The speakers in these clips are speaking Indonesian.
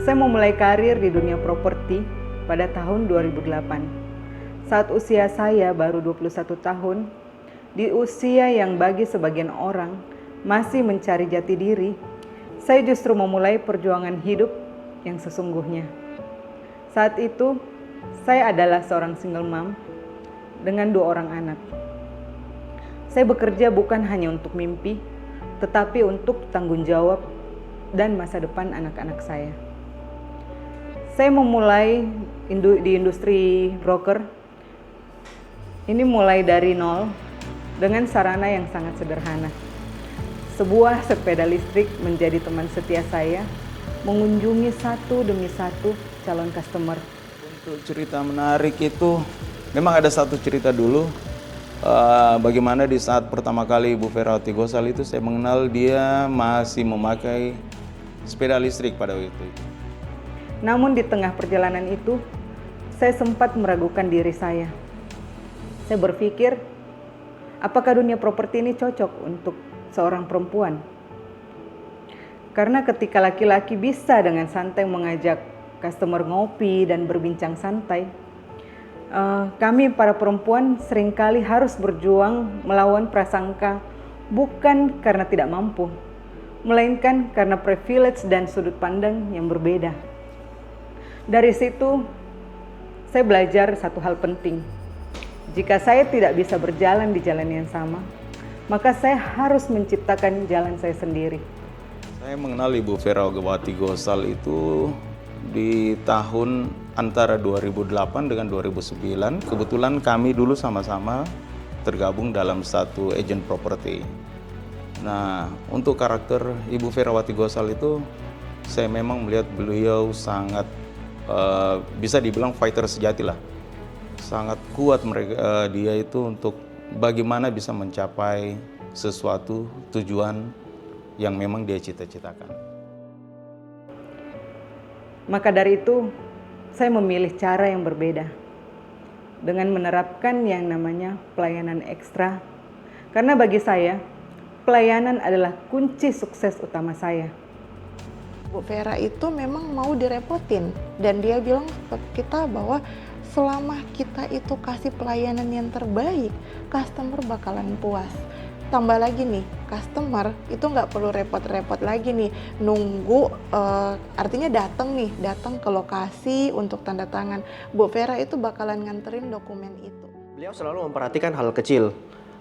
Saya memulai karir di dunia properti pada tahun 2008. Saat usia saya baru 21 tahun, di usia yang bagi sebagian orang masih mencari jati diri, saya justru memulai perjuangan hidup yang sesungguhnya. Saat itu, saya adalah seorang single mom dengan 2 orang anak. Saya bekerja bukan hanya untuk mimpi, tetapi untuk tanggung jawab dan masa depan anak-anak saya. Saya memulai di industri broker. Ini mulai dari nol dengan sarana yang sangat sederhana. Sebuah sepeda listrik menjadi teman setia saya, mengunjungi satu demi satu calon customer. Untuk cerita menarik itu, memang ada satu cerita dulu. Bagaimana di saat pertama kali Ibu Ferawati Gosal itu saya mengenal dia masih memakai sepeda listrik pada waktu itu. Namun di tengah perjalanan itu, saya sempat meragukan diri saya. Saya berpikir, apakah dunia properti ini cocok untuk seorang perempuan? Karena ketika laki-laki bisa dengan santai mengajak customer ngopi dan berbincang santai, kami para perempuan seringkali harus berjuang melawan prasangka bukan karena tidak mampu, melainkan karena privilege dan sudut pandang yang berbeda. Dari situ, saya belajar satu hal penting. Jika saya tidak bisa berjalan di jalan yang sama, maka saya harus menciptakan jalan saya sendiri. Saya mengenal Ibu Ferawati Gosal itu di tahun antara 2008 dengan 2009. Kebetulan kami dulu sama-sama tergabung dalam satu agen properti. Nah, untuk karakter Ibu Ferawati Gosal itu, saya memang melihat beliau sangat bisa dibilang fighter sejati lah. Sangat kuat dia itu untuk bagaimana bisa mencapai sesuatu tujuan yang memang dia cita-citakan. Maka dari itu, saya memilih cara yang berbeda dengan menerapkan yang namanya pelayanan ekstra. Karena bagi saya, pelayanan adalah kunci sukses utama saya. Bu Vera itu memang mau direpotin dan dia bilang ke kita bahwa selama kita itu kasih pelayanan yang terbaik, customer bakalan puas. Tambah lagi nih, customer itu nggak perlu repot-repot lagi nih nunggu, artinya datang ke lokasi untuk tanda tangan. Bu Vera itu bakalan nganterin dokumen itu. Beliau selalu memperhatikan hal kecil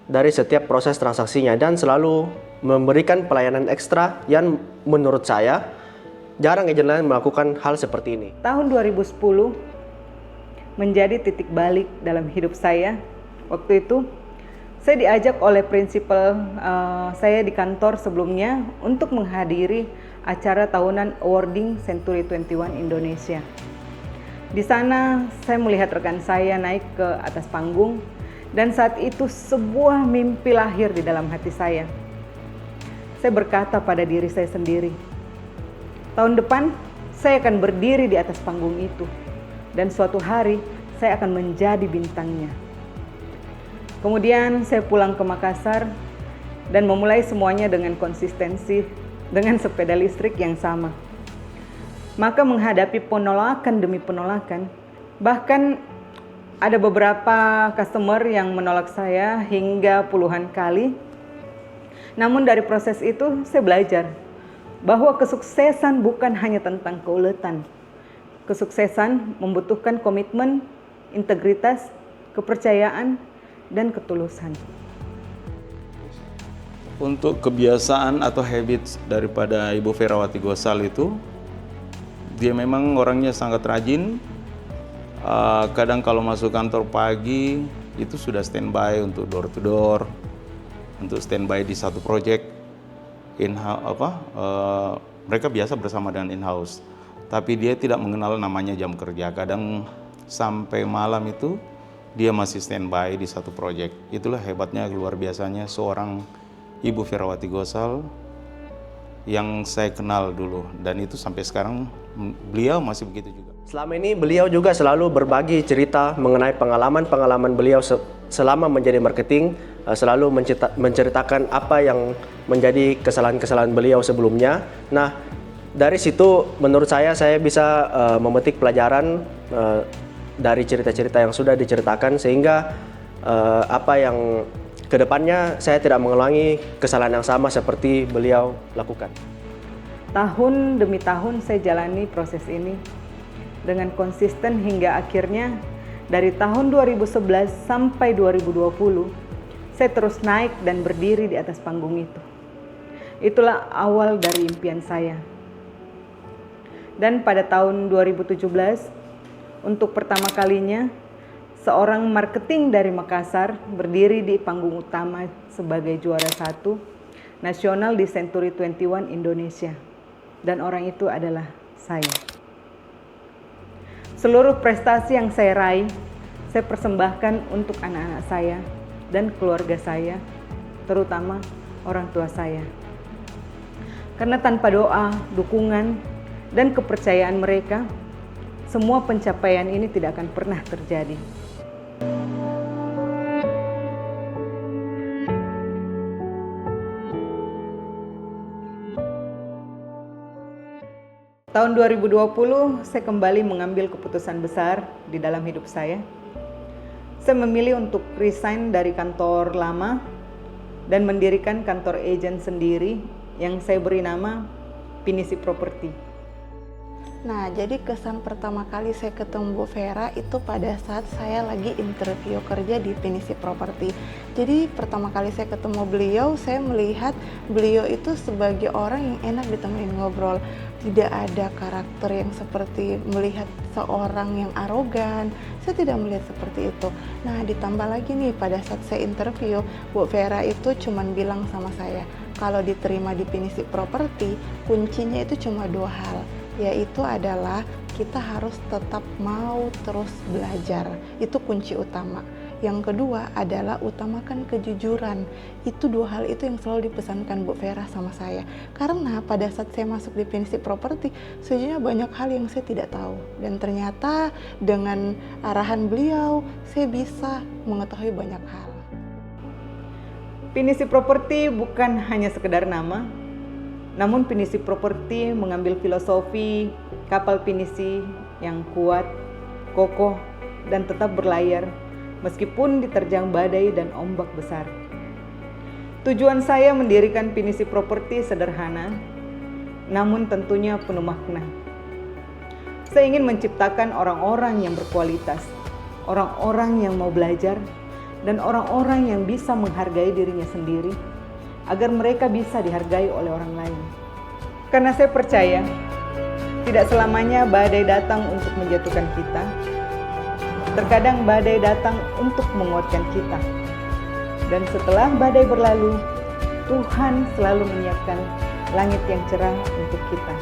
dari setiap proses transaksinya dan selalu memberikan pelayanan ekstra yang menurut saya jarang agen lain melakukan hal seperti ini. Tahun 2010 menjadi titik balik dalam hidup saya. Waktu itu saya diajak oleh prinsipal saya di kantor sebelumnya untuk menghadiri acara tahunan awarding Century 21 Indonesia. Di sana saya melihat rekan saya naik ke atas panggung dan saat itu sebuah mimpi lahir di dalam hati saya. Saya berkata pada diri saya sendiri, tahun depan saya akan berdiri di atas panggung itu dan suatu hari saya akan menjadi bintangnya. Kemudian saya pulang ke Makassar dan memulai semuanya dengan konsistensi dengan sepeda listrik yang sama. Maka menghadapi penolakan demi penolakan, bahkan ada beberapa customer yang menolak saya hingga puluhan kali. Namun dari proses itu saya belajar bahwa kesuksesan bukan hanya tentang keuletan. Kesuksesan membutuhkan komitmen, integritas, kepercayaan, dan ketulusan. Untuk kebiasaan atau habits daripada Ibu Ferawati Gosal itu, dia memang orangnya sangat rajin. Kadang kalau masuk kantor pagi, itu sudah standby untuk door to door, untuk standby di satu project. Mereka biasa bersama dengan in-house, tapi dia tidak mengenal namanya jam kerja. Kadang sampai malam itu dia masih standby di satu proyek. Itulah hebatnya, luar biasanya seorang Ibu Ferawati Gosal yang saya kenal dulu, dan itu sampai sekarang beliau masih begitu juga. Selama ini beliau juga selalu berbagi cerita mengenai pengalaman-pengalaman beliau selama menjadi marketing, selalu menceritakan apa yang menjadi kesalahan-kesalahan beliau sebelumnya. Nah, Dari situ menurut saya bisa memetik pelajaran dari cerita-cerita yang sudah diceritakan, sehingga apa yang kedepannya saya tidak mengulangi kesalahan yang sama seperti beliau lakukan. Tahun demi tahun saya jalani proses ini dengan konsisten hingga akhirnya dari tahun 2011 sampai 2020 saya terus naik dan berdiri di atas panggung itu. Itulah awal dari impian saya. Dan pada tahun 2017 untuk pertama kalinya seorang marketing dari Makassar berdiri di panggung utama sebagai juara 1 nasional di Century 21 Indonesia. Dan orang itu adalah saya. Seluruh prestasi yang saya raih, saya persembahkan untuk anak-anak saya dan keluarga saya, terutama orang tua saya. Karena tanpa doa, dukungan, dan kepercayaan mereka, semua pencapaian ini tidak akan pernah terjadi. Tahun 2020, saya kembali mengambil keputusan besar di dalam hidup saya. Saya memilih untuk resign dari kantor lama dan mendirikan kantor agent sendiri yang saya beri nama Pinisi Property. Nah, jadi kesan pertama kali saya ketemu Bu Vera itu pada saat saya lagi interview kerja di Pinisi Property. Jadi pertama kali saya ketemu beliau, saya melihat beliau itu sebagai orang yang enak ditemenin ngobrol. Tidak ada karakter yang seperti melihat seorang yang arogan. Saya tidak melihat seperti itu. Nah, ditambah lagi nih pada saat saya interview, Bu Vera itu cuman bilang sama saya, kalau diterima di Pinisi Property, kuncinya itu cuma 2 hal. Yaitu adalah kita harus tetap mau terus belajar. Itu kunci utama. Yang kedua adalah utamakan kejujuran. Itu 2 hal itu yang selalu dipesankan Bu Vera sama saya. Karena pada saat saya masuk di Pinisi Property, sejujurnya banyak hal yang saya tidak tahu. Dan ternyata dengan arahan beliau, saya bisa mengetahui banyak hal. Pinisi Property bukan hanya sekedar nama, namun Pinisi Property mengambil filosofi kapal pinisi yang kuat, kokoh, dan tetap berlayar meskipun diterjang badai dan ombak besar. Tujuan saya mendirikan Pinisi Property sederhana, namun tentunya penuh makna. Saya ingin menciptakan orang-orang yang berkualitas, orang-orang yang mau belajar, dan orang-orang yang bisa menghargai dirinya sendiri, agar mereka bisa dihargai oleh orang lain. Karena saya percaya, tidak selamanya badai datang untuk menjatuhkan kita. Terkadang badai datang untuk menguatkan kita. Dan setelah badai berlalu, Tuhan selalu menyiapkan langit yang cerah untuk kita.